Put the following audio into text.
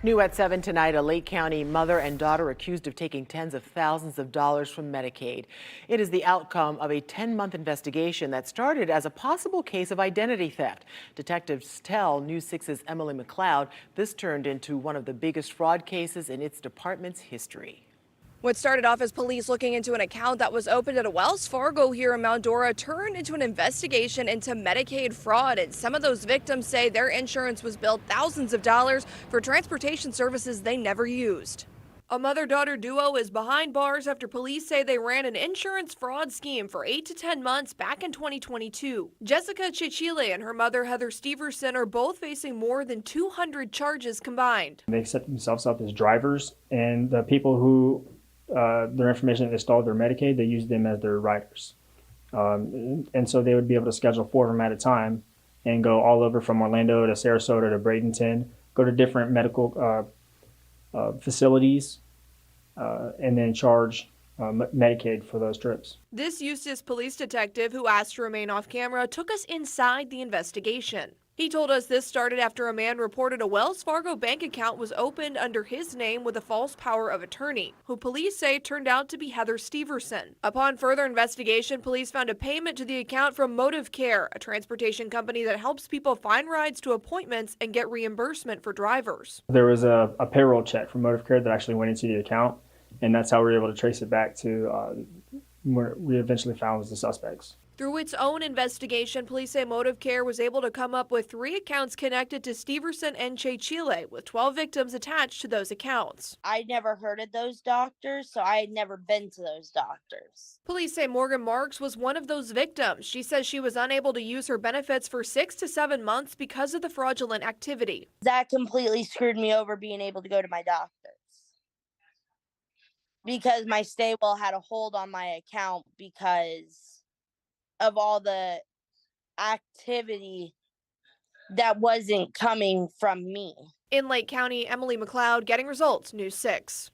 New at 7 tonight, a Lake County mother and daughter accused of taking tens of thousands of dollars from Medicaid. It is the outcome of a 10-month investigation that started as a possible case of identity theft. Detectives tell News 6's Emily McLeod this turned into one of the biggest fraud cases in its department's history. What started off as police looking into an account that was opened at a Wells Fargo here in Mount Dora turned into an investigation into Medicaid fraud. And some of those victims say their insurance was billed thousands of dollars for transportation services they never used. A mother-daughter duo is behind bars after police say they ran an insurance fraud scheme for 8 to 10 months back in 2022. Jessica Chichile and her mother Heather Steverson are both facing more than 200 charges combined. They set themselves up as drivers, and the people who their information installed their Medicaid, they used them as their riders. And so they would be able to schedule 4 of them at a time and go all over from Orlando to Sarasota to Bradenton, go to different medical facilities, and then charge Medicaid for those trips. This Eustis police detective, who asked to remain off camera, took us inside the investigation. He told us this started after a man reported a Wells Fargo bank account was opened under his name with a false power of attorney, who police say turned out to be Heather Steverson. Upon further investigation, police found a payment to the account from Motive Care, a transportation company that helps people find rides to appointments and get reimbursement for drivers. There was a payroll check from Motive Care that actually went into the account, and that's how we were able to trace it back to where we eventually found was the suspects. Through its own investigation, police say Motive Care was able to come up with 3 accounts connected to Steverson and Chile, with 12 victims attached to those accounts. I never heard of those doctors, so I had never been to those doctors. Police say Morgan Marks was one of those victims. She says she was unable to use her benefits for 6 to 7 months because of the fraudulent activity. That completely screwed me over being able to go to my doctors, because my stable had a hold on my account because of all the activity that wasn't coming from me. In Lake County, Emily McLeod, Getting Results, News 6.